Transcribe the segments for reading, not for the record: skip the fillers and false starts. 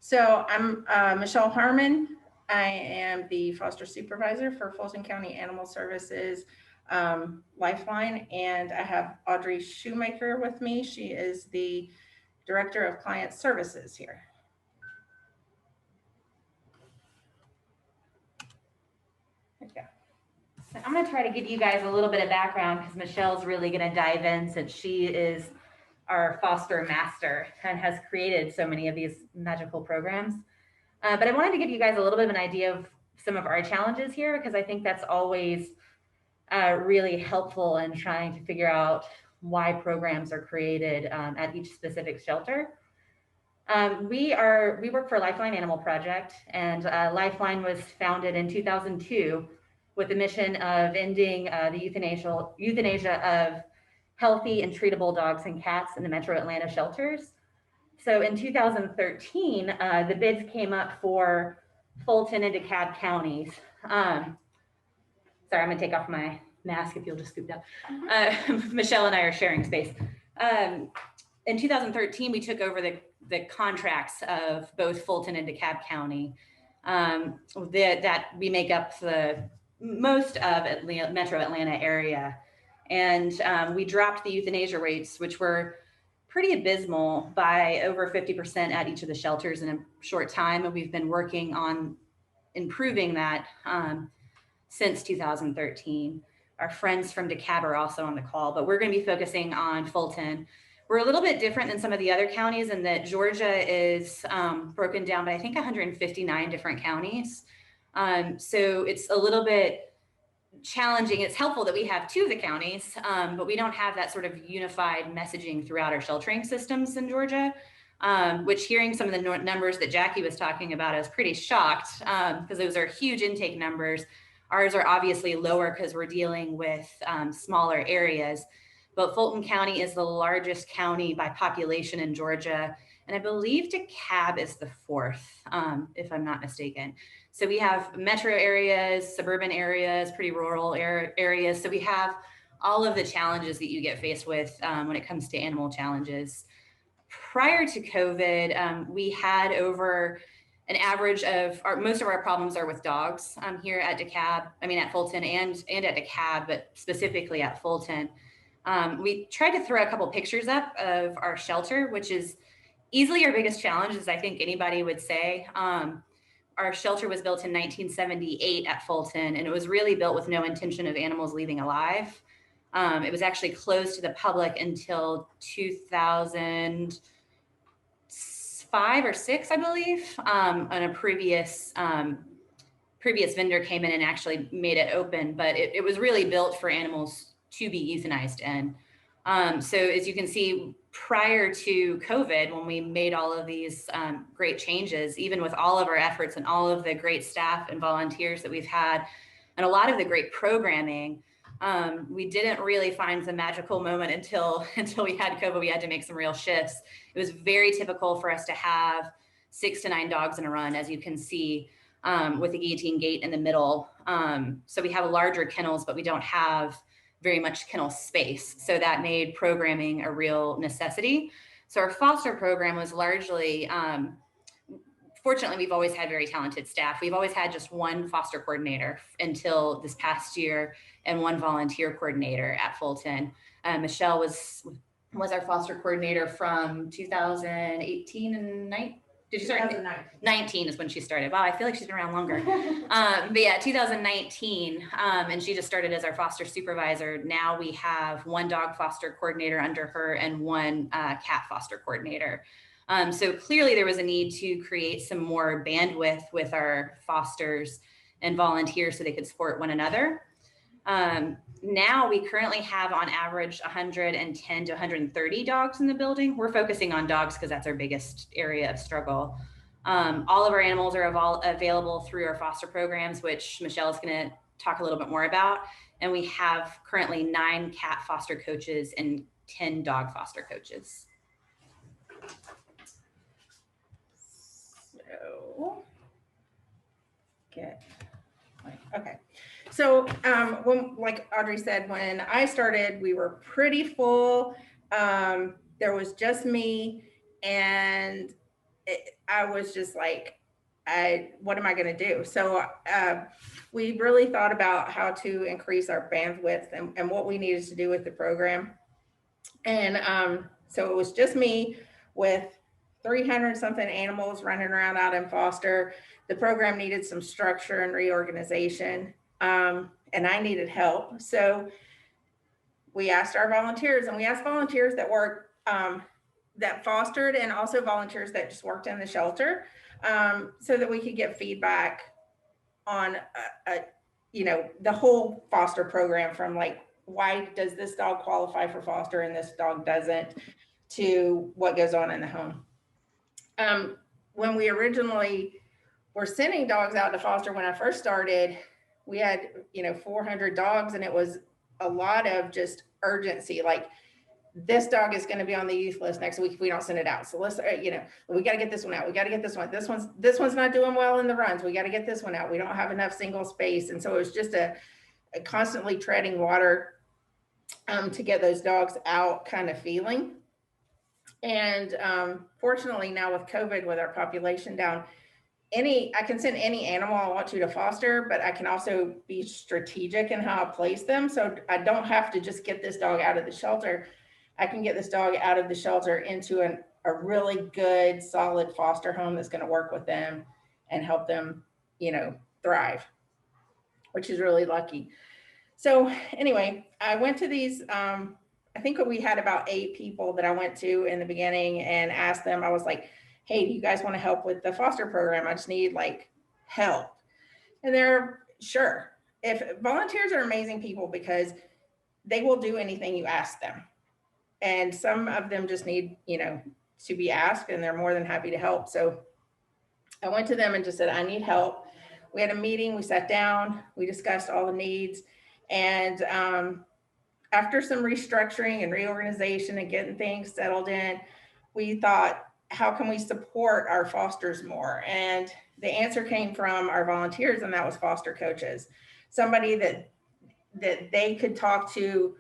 So I'm Michelle Harmon. I am the foster supervisor for Fulton County Animal Services Lifeline, and I have Audrey Shoemaker with me. She is the Director of Client Services here. So I'm going to try to give you guys a little bit of background because Michelle's really going to dive in since she is our foster master and has created so many of these magical programs. But I wanted to give you guys a little bit of an idea of some of our challenges here because I think that's always really helpful in trying to figure out why programs are created at each specific shelter. We work for Lifeline Animal Project, and Lifeline was founded in 2002 with the mission of ending the euthanasia of healthy and treatable dogs and cats in the metro Atlanta shelters. So in 2013, the bids came up for Fulton and DeKalb counties. Sorry, I'm gonna take off my mask if you'll just scoop down. Michelle and I are sharing space. In 2013, we took over the contracts of both Fulton and DeKalb County. That we make up the most of metro Atlanta area. And we dropped the euthanasia rates, which were pretty abysmal, by over 50% at each of the shelters in a short time. And we've been working on improving that since 2013. Our friends from DeKalb are also on the call, but we're going to be focusing on Fulton. We're a little bit different than some of the other counties in that Georgia is broken down by, I think, 159 different counties. So it's a little bit challenging. It's helpful that we have two of the counties, but we don't have that sort of unified messaging throughout our sheltering systems in Georgia, which, hearing some of the numbers that Jackie was talking about, I was pretty shocked because those are huge intake numbers. Ours are obviously lower because we're dealing with smaller areas, but Fulton County is the largest county by population in Georgia. And I believe DeKalb is the fourth, if I'm not mistaken. So we have metro areas, suburban areas, pretty rural areas. So we have all of the challenges that you get faced with when it comes to animal challenges. Prior to COVID, we had over an average of, most of our problems are with dogs here at Fulton and at DeKalb, but specifically at Fulton. We tried to throw a couple pictures up of our shelter, which is easily our biggest challenge, as I think anybody would say. Our shelter was built in 1978 at Fulton, and it was really built with no intention of animals leaving alive. It was actually closed to the public until 2005 or 6, I believe. And a previous vendor came in and actually made it open, but it was really built for animals to be euthanized in. So as you can see, prior to COVID, when we made all of these great changes, even with all of our efforts and all of the great staff and volunteers that we've had, and a lot of the great programming, we didn't really find the magical moment until we had COVID. We had to make some real shifts. It was very typical for us to have 6 to 9 dogs in a run, as you can see, with the guillotine gate in the middle. So we have larger kennels, but we don't have very much kennel space. So that made programming a real necessity. So our foster program was largely, fortunately, we've always had very talented staff. We've always had just one foster coordinator until this past year, and one volunteer coordinator at Fulton. Michelle was our foster coordinator from 2018 and 19. Did you start? 2019 is when she started. Wow, I feel like she's been around longer. But yeah, 2019, and she just started as our foster supervisor. Now we have one dog foster coordinator under her and one cat foster coordinator. So clearly there was a need to create some more bandwidth with our fosters and volunteers so they could support one another. Now we currently have on average 110 to 130 dogs in the building. We're focusing on dogs because that's our biggest area of struggle. All of our animals are available through our foster programs, which Michelle is going to talk a little bit more about. And we have currently 9 cat foster coaches and 10 dog foster coaches. Okay. So when, like Audrey said, when I started, we were pretty full. There was just me, and I was just like, what am I going to do? So we really thought about how to increase our bandwidth and what we needed to do with the program. And so it was just me with 300 something animals running around out in foster. The program needed some structure and reorganization, and I needed help. So we asked our volunteers, and we asked volunteers that worked, that fostered, and also volunteers that just worked in the shelter, so that we could get feedback on the whole foster program, from like, why does this dog qualify for foster and this dog doesn't, to what goes on in the home. When we originally were sending dogs out to foster, when I first started, we had 400 dogs, and it was a lot of just urgency, like, this dog is going to be on the youth list next week if we don't send it out. So let's, we got to get this one out. We got to get this one. This one's not doing well in the runs. We got to get this one out. We don't have enough single space. And so it was just a constantly treading water to get those dogs out kind of feeling. And fortunately now with COVID, with our population down, I can send any animal I want to foster, but I can also be strategic in how I place them. So I don't have to just get this dog out of the shelter. I can get this dog out of the shelter into a really good, solid foster home that's going to work with them and help them, thrive, which is really lucky. So anyway, I went to these, I think we had about 8 people that I went to in the beginning and asked them, I was like, hey, do you guys want to help with the foster program? I just need like help. And they're sure. If volunteers are amazing people, because they will do anything you ask them. And some of them just need, to be asked, and they're more than happy to help. So I went to them and just said, I need help. We had a meeting, we sat down, we discussed all the needs. And after some restructuring and reorganization and getting things settled in, we thought, how can we support our fosters more? And the answer came from our volunteers, and that was foster coaches. Somebody that they could talk to,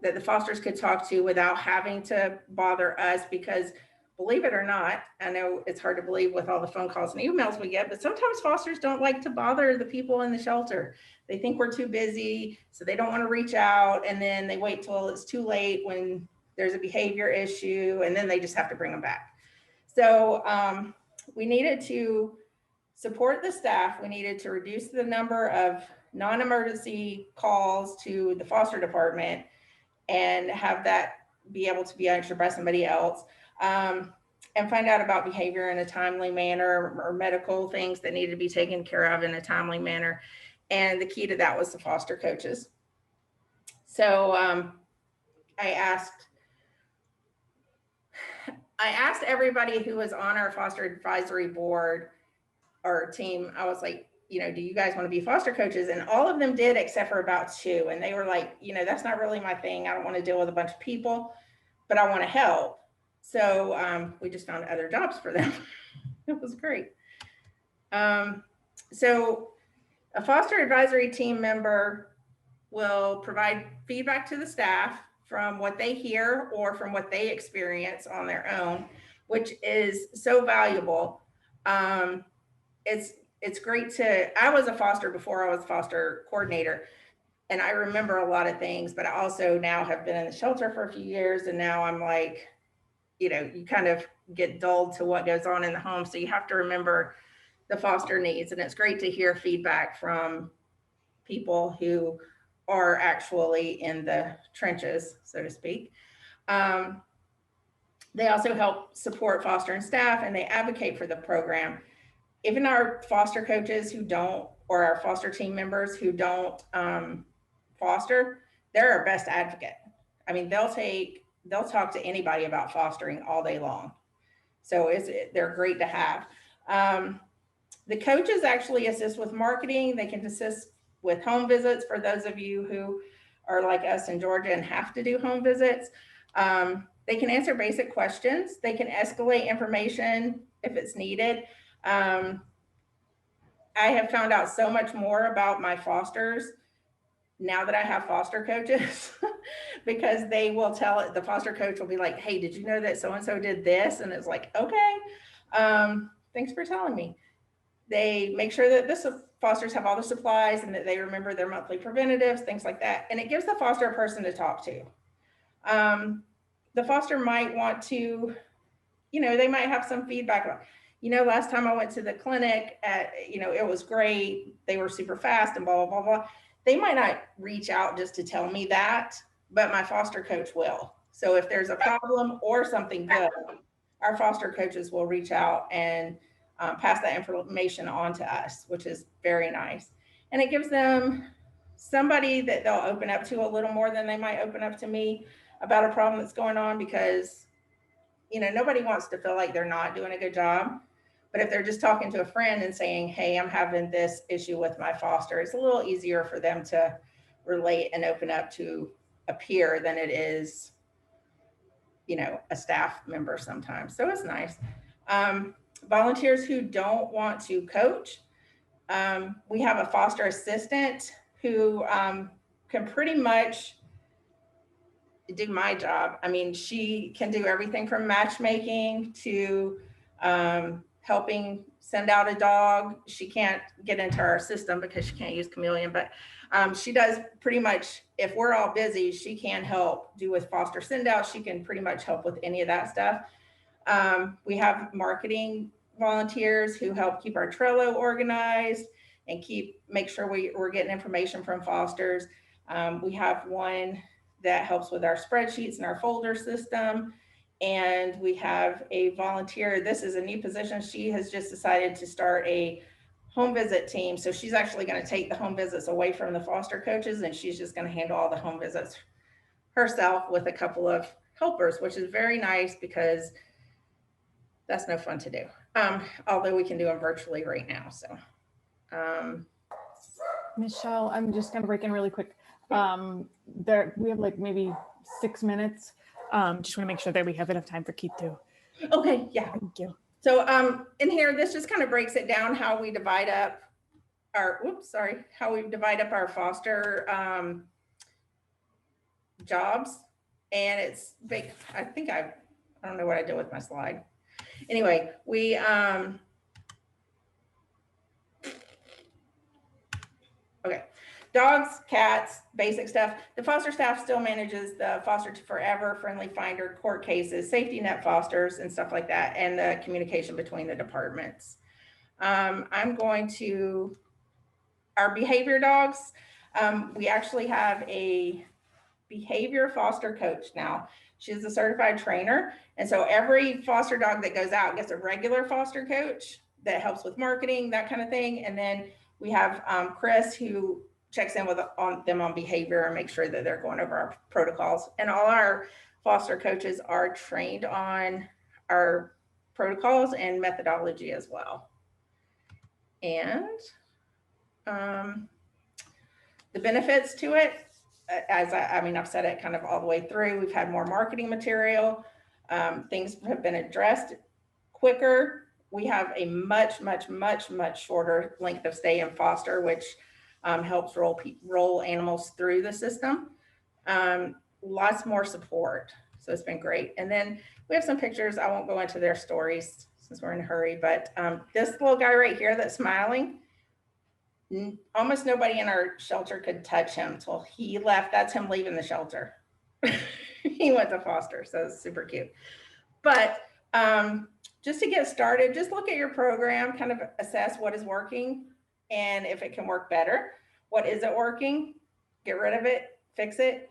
that the fosters could talk to without having to bother us, because believe it or not, I know it's hard to believe with all the phone calls and emails we get, but sometimes fosters don't like to bother the people in the shelter. They think we're too busy, so they don't want to reach out, and then they wait till it's too late when there's a behavior issue, and then they just have to bring them back. So we needed to support the staff. We needed to reduce the number of non-emergency calls to the foster department and have that be able to be answered by somebody else, and find out about behavior in a timely manner, or medical things that needed to be taken care of in a timely manner. And the key to that was the foster coaches. So I asked everybody who was on our foster advisory board or team, I was like, do you guys want to be foster coaches? And all of them did, except for about 2. And they were like, that's not really my thing. I don't want to deal with a bunch of people, but I want to help. So we just found other jobs for them. It was great. So a foster advisory team member will provide feedback to the staff from what they hear or from what they experience on their own, which is so valuable. It's great I was a foster before I was a foster coordinator, and I remember a lot of things, but I also now have been in the shelter for a few years, and now I'm like, you kind of get dulled to what goes on in the home. So you have to remember the foster needs, and it's great to hear feedback from people who are actually in the trenches, so to speak. They also help support foster and staff, and they advocate for the program. Even our foster coaches who don't, or our foster team members who don't foster, they're our best advocate. I mean, they'll talk to anybody about fostering all day long. So they're great to have. The coaches actually assist with marketing. They can assist with home visits for those of you who are like us in Georgia and have to do home visits. They can answer basic questions. They can escalate information if it's needed. I have found out so much more about my fosters now that I have foster coaches, because they will tell it. The foster coach will be like, hey, did you know that so-and-so did this? And it's like, okay. Thanks for telling me. They make sure that the fosters have all the supplies and that they remember their monthly preventatives, things like that. And it gives the foster a person to talk to. The foster might want to, they might have some feedback about, last time I went to the clinic it was great. They were super fast and blah, blah, blah, blah. They might not reach out just to tell me that, but my foster coach will. So if there's a problem or something good, our foster coaches will reach out and pass that information on to us, which is very nice. And it gives them somebody that they'll open up to a little more than they might open up to me about a problem that's going on, because nobody wants to feel like they're not doing a good job. But if they're just talking to a friend and saying, hey, I'm having this issue with my foster, it's a little easier for them to relate and open up to a peer than it is, a staff member sometimes. So it's nice. Volunteers who don't want to coach. We have a foster assistant who can pretty much do my job. I mean, she can do everything from matchmaking to helping send out a dog. She can't get into our system because she can't use Chameleon, but she does pretty much, if we're all busy, she can help do with foster send out. She can pretty much help with any of that stuff. We have marketing volunteers who help keep our Trello organized and make sure we're getting information from fosters. We have one that helps with our spreadsheets and our folder system. And we have a volunteer. This is a new position. She has just decided to start a home visit team. So she's actually going to take the home visits away from the foster coaches, and she's just going to handle all the home visits herself with a couple of helpers, which is very nice because that's no fun to do. Although we can do them virtually right now. So, Michelle, I'm just going to break in really quick. We have like maybe 6 minutes. Just want to make sure that we have enough time for Keith too. Okay, yeah. Thank you. So in here, this just kind of breaks it down how we divide up our, our foster jobs. And it's big. I don't know what I did with my slide. Anyway, we, okay. Dogs, cats, basic stuff. The foster staff still manages the Foster to Forever, Friendly Finder, court cases, safety net fosters, and stuff like that, and the communication between the departments. I'm going to our behavior dogs. We actually have a behavior foster coach now. She's a certified trainer. And so every foster dog that goes out gets a regular foster coach that helps with marketing, that kind of thing. And then we have Chris, who checks in on them on behavior and makes sure that they're going over our protocols. And all our foster coaches are trained on our protocols and methodology as well. And the benefits to it, as I've said it kind of all the way through. We've had more marketing material. Things have been addressed quicker. We have a much, much, much, much shorter length of stay in foster, which helps roll animals through the system. Lots more support. So it's been great. And then we have some pictures. I won't go into their stories since we're in a hurry, but this little guy right here that's smiling, almost nobody in our shelter could touch him until he left. That's him leaving the shelter. He went to foster, so it's super cute. But just to get started, just look at your program, kind of assess what is working and if it can work better. What isn't working, get rid of it, fix it.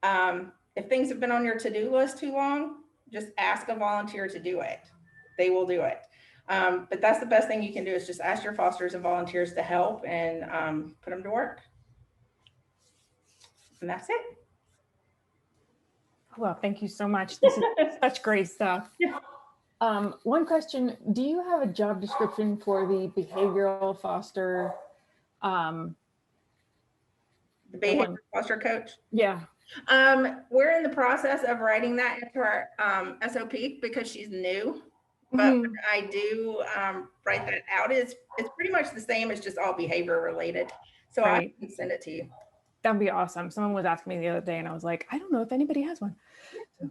If things have been on your to-do list too long, just ask a volunteer to do it. They will do it. But that's the best thing you can do, is just ask your fosters and volunteers to help and put them to work. And that's it. Well, thank you so much. This is such great stuff. Yeah. One question, do you have a job description for the behavioral foster? The behavior foster coach? Yeah. We're in the process of writing that into our SOP because she's new. But when I do write that out, it's pretty much the same. It's just all behavior related. So right. I can send it to you. That'd be awesome. Someone was asking me the other day and I was like, I don't know if anybody has one. So.